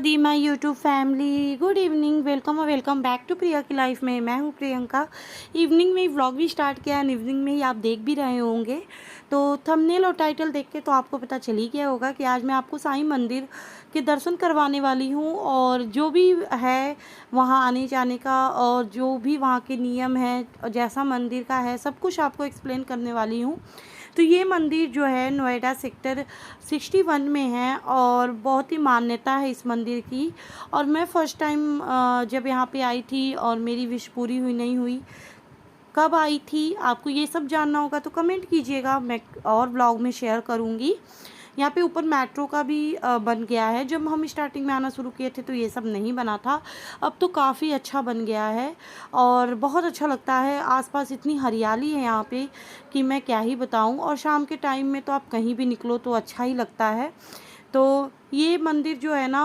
The my YouTube family, good evening, welcome और welcome back to प्रिया की life में। मैं हूँ प्रियंका। इवनिंग में ही व्लॉग भी स्टार्ट किया है, इवनिंग में ही आप देख भी रहे होंगे। तो थंबनेल और टाइटल देख के तो आपको पता चल ही गया होगा कि आज मैं आपको साईं मंदिर के दर्शन करवाने वाली हूँ, और जो भी है वहाँ आने जाने का और जो भी वहाँ के नियम है, जैसा मंदिर का है, सब कुछ आपको एक्सप्लेन करने वाली हूँ। तो ये मंदिर जो है नोएडा सेक्टर 61 में है और बहुत ही मान्यता है इस मंदिर की। और मैं फ़र्स्ट टाइम जब यहाँ पे आई थी और मेरी विश पूरी हुई नहीं हुई, कब आई थी, आपको ये सब जानना होगा तो कमेंट कीजिएगा, मैं और ब्लॉग में शेयर करूँगी। यहाँ पे ऊपर मेट्रो का भी बन गया है। जब हम स्टार्टिंग में आना शुरू किए थे तो ये सब नहीं बना था, अब तो काफ़ी अच्छा बन गया है और बहुत अच्छा लगता है। आसपास इतनी हरियाली है यहाँ पे कि मैं क्या ही बताऊँ। और शाम के टाइम में तो आप कहीं भी निकलो तो अच्छा ही लगता है। तो ये मंदिर जो है ना,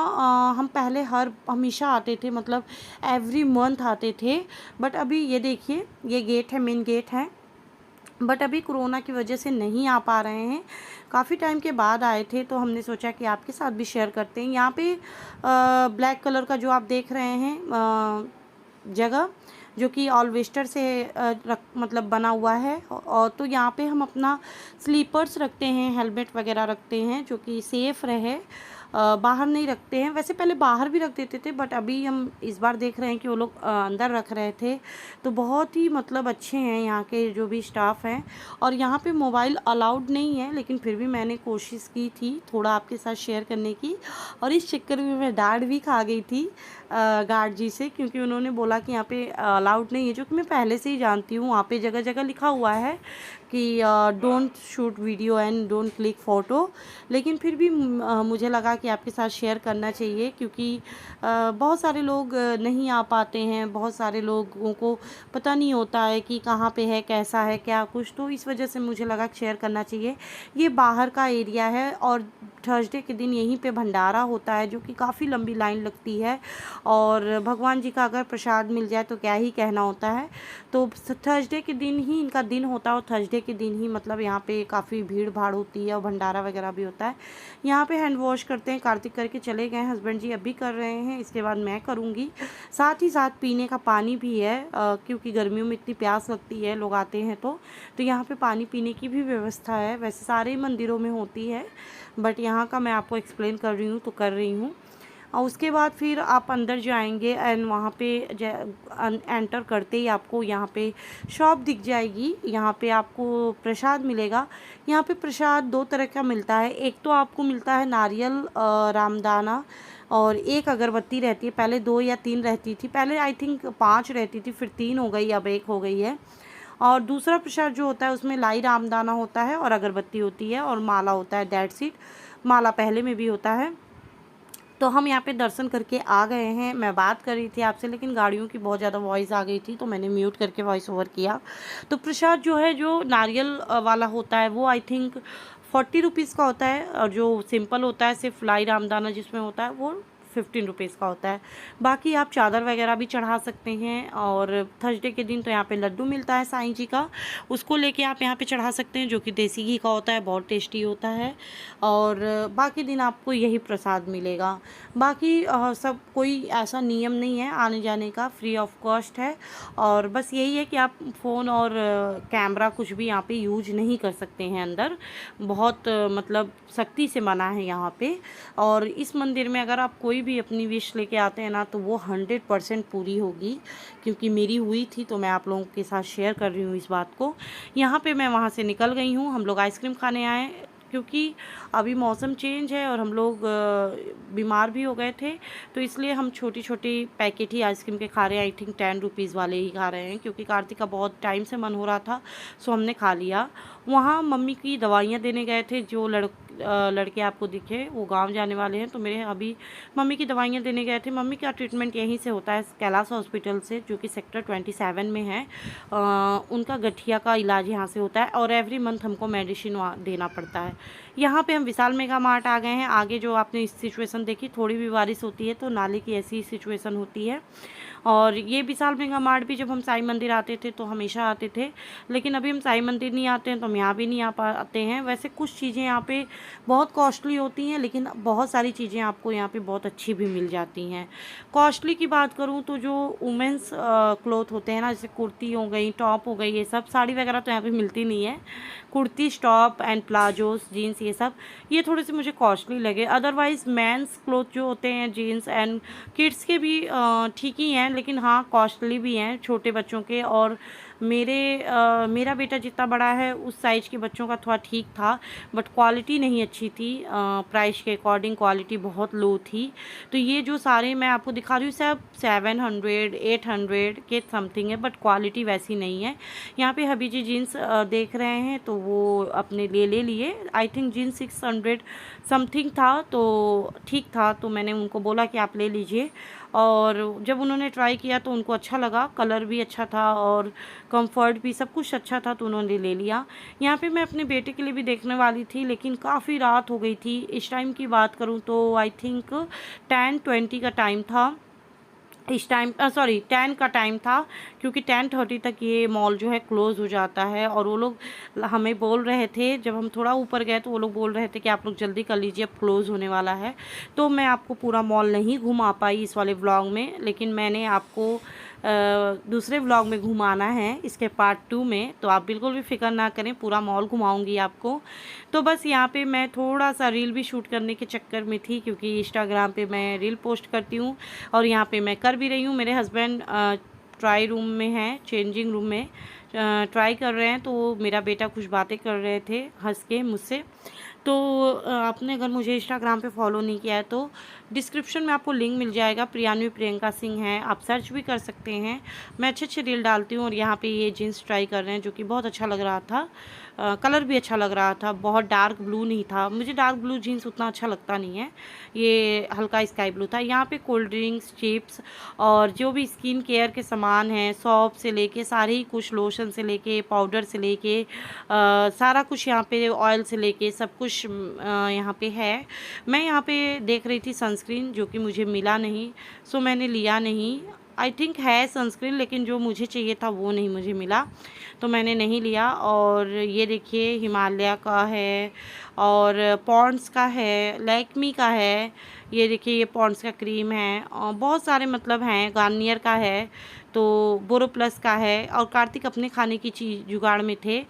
हम पहले हमेशा आते थे, मतलब एवरी मंथ आते थे। बट अभी ये देखिए, ये गेट है, मेन गेट है, बट अभी कोरोना की वजह से नहीं आ पा रहे हैं। काफ़ी टाइम के बाद आए थे तो हमने सोचा कि आपके साथ भी शेयर करते हैं। यहाँ पे ब्लैक कलर का जो आप देख रहे हैं जगह, जो कि ऑलवेस्टर से मतलब बना हुआ है। और तो यहाँ पे हम अपना स्लीपर्स रखते हैं, हेलमेट वगैरह रखते हैं जो कि सेफ़ रहे। बाहर नहीं रखते हैं, वैसे पहले बाहर भी रख देते थे, बट अभी हम इस बार देख रहे हैं कि वो लोग अंदर रख रहे थे। तो बहुत ही मतलब अच्छे हैं यहाँ के जो भी स्टाफ हैं। और यहाँ पे मोबाइल अलाउड नहीं है, लेकिन फिर भी मैंने कोशिश की थी थोड़ा आपके साथ शेयर करने की, और इस चक्कर में मैं डांट भी खा गई थी गार्ड जी से, क्योंकि उन्होंने बोला कि यहाँ पे अलाउड नहीं है, जो कि मैं पहले से ही जानती हूँ। वहाँ पे जगह जगह लिखा हुआ है कि don't shoot video and don't click photo, लेकिन फिर भी मुझे लगा कि आपके साथ शेयर करना चाहिए, क्योंकि बहुत सारे लोग नहीं आ पाते हैं, बहुत सारे लोगों को पता नहीं होता है कि कहाँ पे है, कैसा है, क्या कुछ। तो इस वजह से मुझे लगा शेयर करना चाहिए। ये बाहर का एरिया है और थर्सडे के दिन यहीं पे भंडारा होता है, जो कि काफ़ी लंबी लाइन लगती है। और भगवान जी का अगर प्रसाद मिल जाए तो क्या ही कहना होता है। तो थर्सडे के दिन ही इनका दिन होता है, और थर्सडे के दिन ही मतलब यहाँ पे काफ़ी भीड़ भाड़ होती है और भंडारा वगैरह भी होता है। यहाँ पे हैंड वॉश करते हैं, कार्तिक करके चले गए हस्बैंड जी, अभी कर रहे हैं, इसके बाद मैं करूँगी। साथ ही साथ पीने का पानी भी है, क्योंकि गर्मियों में इतनी प्यास लगती है, लोग आते हैं तो यहाँ पे पानी पीने की भी व्यवस्था है। वैसे सारे मंदिरों में होती है, बट यहाँ का मैं आपको एक्सप्लेन कर रही हूँ तो कर रही हूँ। और उसके बाद फिर आप अंदर जाएंगे एंड वहाँ पे एंटर करते ही आपको यहाँ पे शॉप दिख जाएगी। यहाँ पे आपको प्रसाद मिलेगा। यहाँ पे प्रसाद दो तरह का मिलता है। एक तो आपको मिलता है नारियल रामदाना, और एक अगरबत्ती रहती है। पहले 2 या 3 रहती थी, पहले आई थिंक 5 रहती थी, फिर 3 हो गई, अब 1 हो गई है। और दूसरा प्रसाद जो होता है उसमें लाई रामदाना होता है और अगरबत्ती होती है और माला होता है, दैट्स इट। माला पहले में भी होता है। तो हम यहाँ पे दर्शन करके आ गए हैं। मैं बात कर रही थी आपसे, लेकिन गाड़ियों की बहुत ज़्यादा वॉइस आ गई थी तो मैंने म्यूट करके वॉइस ओवर किया। तो प्रसाद जो है, जो नारियल वाला होता है, वो आई थिंक 40 रुपीज़ का होता है, और जो सिंपल होता है सिर्फ लाई रामदाना जिसमें होता है वो 15 रुपीज़ का होता है। बाकी आप चादर वगैरह भी चढ़ा सकते हैं। और थर्सडे के दिन तो यहाँ पे लड्डू मिलता है साईं जी का, उसको लेके आप यहाँ पे चढ़ा सकते हैं, जो कि देसी घी का होता है, बहुत टेस्टी होता है। और बाकी दिन आपको यही प्रसाद मिलेगा। बाकी सब कोई ऐसा नियम नहीं है आने जाने का, फ्री ऑफ कॉस्ट है। और बस यही है कि आप फ़ोन और कैमरा कुछ भी यहाँ पे यूज नहीं कर सकते हैं अंदर, बहुत मतलब सख्ती से मना है यहाँ पे। और इस मंदिर में अगर आप कोई भी अपनी विश लेके आते हैं ना, तो वो 100% पूरी होगी, क्योंकि मेरी हुई थी। तो मैं आप लोगों के साथ शेयर कर रही हूँ इस बात को। यहाँ पे मैं वहाँ से निकल गई हूँ, हम लोग आइसक्रीम खाने आए, क्योंकि अभी मौसम चेंज है और हम लोग बीमार भी हो गए थे, तो इसलिए हम छोटी छोटी पैकेट ही आइसक्रीम के खा रहे हैं। आई थिंक 10 रुपीज़ वाले ही खा रहे हैं, क्योंकि कार्तिक का बहुत टाइम से मन हो रहा था, सो हमने खा लिया। वहाँ मम्मी की दवाइयाँ देने गए थे, जो लड़के आपको दिखे वो गांव जाने वाले हैं, तो मेरे अभी मम्मी की दवाइयाँ देने गए थे। मम्मी का ट्रीटमेंट यहीं से होता है, कैलाश हॉस्पिटल से, जो कि सेक्टर 27 में है। उनका गठिया का इलाज यहाँ से होता है, और एवरी मंथ हमको मेडिसिन देना पड़ता है। यहाँ पे हम विशाल मेगा मार्ट आ गए हैं। आगे जो आपने इस सिचुएशन देखी, थोड़ी भी बारिश होती है तो नाले की ऐसी सिचुएशन होती है। और ये विशाल मेगा मार्ट भी जब हम साईं मंदिर आते थे तो हमेशा आते थे, लेकिन अभी हम साईं मंदिर नहीं आते हैं तो हम यहाँ भी नहीं आ पाते हैं। वैसे कुछ चीज़ें यहाँ पे बहुत कॉस्टली होती हैं, लेकिन बहुत सारी चीज़ें आपको यहाँ पे बहुत अच्छी भी मिल जाती हैं। कॉस्टली की बात करूँ तो जो वुमेंस क्लॉथ होते हैं ना, जैसे कुर्ती हो गई, टॉप हो गई, ये सब साड़ी वगैरह तो यहाँ पे मिलती नहीं है। Kurti, top and palazzos, jeans, ये थोड़े से मुझे कॉस्टली लगे। अदरवाइज़ मेंस क्लॉथ जो होते हैं, जीन्स एंड किड्स के भी ठीक ही हैं, लेकिन हाँ कॉस्टली भी हैं छोटे बच्चों के। और मेरा बेटा जितना बड़ा है उस साइज़ के बच्चों का थोड़ा ठीक था, बट क्वालिटी नहीं अच्छी थी। प्राइस के अकॉर्डिंग क्वालिटी बहुत लो थी। तो ये जो सारे मैं आपको दिखा रही हूँ सब 700 800 के समथिंग है, बट क्वालिटी वैसी नहीं है। यहाँ पे हबी जी जीन्स देख रहे हैं तो वो अपने ले लिए। आई थिंक जीन्स 600 समथिंग था, तो ठीक था, तो मैंने उनको बोला कि आप ले लीजिए। और जब उन्होंने ट्राई किया तो उनको अच्छा लगा, कलर भी अच्छा था और कंफर्ट भी, सब कुछ अच्छा था, तो उन्होंने ले लिया। यहाँ पे मैं अपने बेटे के लिए भी देखने वाली थी, लेकिन काफ़ी रात हो गई थी। इस टाइम की बात करूँ तो आई थिंक 10:20 का टाइम था। इस टाइम 10 का टाइम था, क्योंकि 10:30 तक ये मॉल जो है क्लोज़ हो जाता है। और वो लोग हमें बोल रहे थे, जब हम थोड़ा ऊपर गए तो वो लोग बोल रहे थे कि आप लोग जल्दी कर लीजिए, अब क्लोज़ होने वाला है। तो मैं आपको पूरा मॉल नहीं घुमा पाई इस वाले व्लॉग में, लेकिन मैंने आपको दूसरे व्लॉग में घुमाना है, इसके पार्ट 2 में। तो आप बिल्कुल भी फ़िक्र ना करें, पूरा मॉल घुमाऊंगी आपको। तो बस यहाँ पे मैं थोड़ा सा रील भी शूट करने के चक्कर में थी, क्योंकि इंस्टाग्राम पे मैं रील पोस्ट करती हूँ और यहाँ पे मैं कर भी रही हूँ। मेरे हस्बैंड ट्राई रूम में हैं, चेंजिंग रूम में ट्राई कर रहे हैं, तो मेरा बेटा कुछ बातें कर रहे थे हंस के मुझसे। तो आपने अगर मुझे इंस्टाग्राम पे फॉलो नहीं किया है तो डिस्क्रिप्शन में आपको लिंक मिल जाएगा, प्रियान्वी प्रियंका सिंह है, आप सर्च भी कर सकते हैं। मैं अच्छे अच्छे रील डालती हूँ। और यहाँ पे ये जीन्स ट्राई कर रहे हैं, जो कि बहुत अच्छा लग रहा था, कलर भी अच्छा लग रहा था, बहुत डार्क ब्लू नहीं था। मुझे डार्क ब्लू जीन्स उतना अच्छा लगता नहीं है, ये हल्का स्काई ब्लू था। यहाँ पे कोल्ड ड्रिंक्स, चिप्स और जो भी स्किन केयर के सामान हैं, सॉप से लेके सारे ही कुछ, लोशन से लेके पाउडर से लेके सारा कुछ यहाँ पे, ऑयल से लेके सब कुछ यहाँ पे है। मैं यहाँ पे देख रही थी सनस्क्रीन, जो कि मुझे मिला नहीं, सो मैंने लिया नहीं। आई थिंक है सनस्क्रीन, लेकिन जो मुझे चाहिए था वो नहीं मुझे मिला, तो मैंने नहीं लिया। और ये देखिए हिमालय का है और पॉन्ड्स का है, लैक्मी का है। ये देखिए ये पॉन्ड्स का क्रीम है और बहुत सारे मतलब हैं, गार्नियर का है, तो बोरोप्लस का है। और कार्तिक अपने खाने की चीज़ जुगाड़ में थे,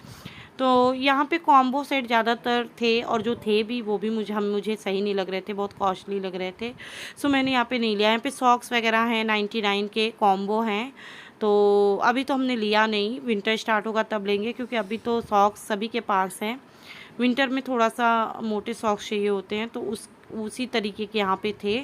तो यहाँ पे कॉम्बो सेट ज़्यादातर थे, और जो थे भी वो भी मुझे सही नहीं लग रहे थे, बहुत कॉस्टली लग रहे थे, सो मैंने यहाँ पे नहीं लिया। यहाँ पे सॉक्स वगैरह हैं, 99 के कॉम्बो हैं, तो अभी तो हमने लिया नहीं, विंटर स्टार्ट होगा तब लेंगे, क्योंकि अभी तो सॉक्स सभी के पास हैं। विंटर में थोड़ा सा मोटे सॉक्स चाहिए होते हैं, तो उसी तरीके के यहाँ पे थे।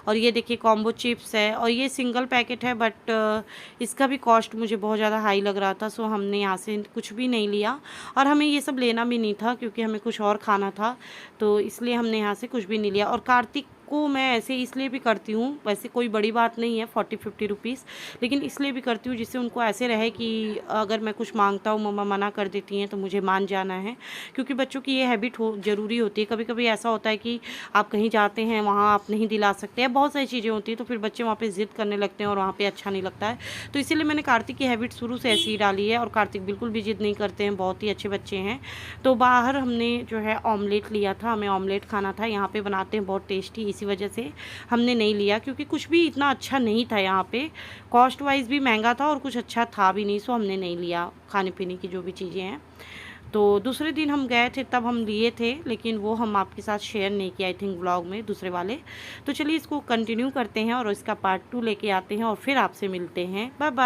और ये देखिए कॉम्बो चिप्स है, और ये सिंगल पैकेट है, बट इसका भी कॉस्ट मुझे बहुत ज़्यादा हाई लग रहा था, सो हमने यहाँ से कुछ भी नहीं लिया। और हमें ये सब लेना भी नहीं था, क्योंकि हमें कुछ और खाना था, तो इसलिए हमने यहाँ से कुछ भी नहीं लिया। और कार्तिक को मैं ऐसे इसलिए भी करती हूँ, वैसे कोई बड़ी बात नहीं है 40-50 रुपीज़, लेकिन इसलिए भी करती हूँ जिससे उनको ऐसे रहे कि अगर मैं कुछ मांगता हूँ, मम्मा मना कर देती हैं, तो मुझे मान जाना है। क्योंकि बच्चों की ये हैबिट ज़रूरी होती है। कभी कभी ऐसा होता है कि आप कहीं जाते हैं, वहाँ आप नहीं दिला सकते हैं, बहुत सारी चीज़ें होती हैं, तो फिर बच्चे वहाँ पे ज़िद करने लगते हैं और वहाँ पे अच्छा नहीं लगता है। तो इसीलिए मैंने कार्तिक की हैबिट शुरू से ऐसी ही डाली है, और कार्तिक बिल्कुल भी ज़िद नहीं करते हैं, बहुत ही अच्छे बच्चे हैं। तो बाहर हमने जो है ऑमलेट लिया था, हमें ऑमलेट खाना था, यहाँ पे बनाते हैं बहुत टेस्टी, इसी वजह से हमने नहीं लिया, क्योंकि कुछ भी इतना अच्छा नहीं था यहाँ पे, कॉस्ट वाइज भी महंगा था और कुछ अच्छा था भी नहीं, सो हमने नहीं लिया खाने पीने की जो भी चीज़ें हैं। तो दूसरे दिन हम गए थे तब हम लिए थे, लेकिन वो हम आपके साथ शेयर नहीं किया आई थिंक व्लॉग में, दूसरे वाले। तो चलिए इसको कंटिन्यू करते हैं और इसका पार्ट 2 लेके आते हैं और फिर आपसे मिलते हैं। Bye bye.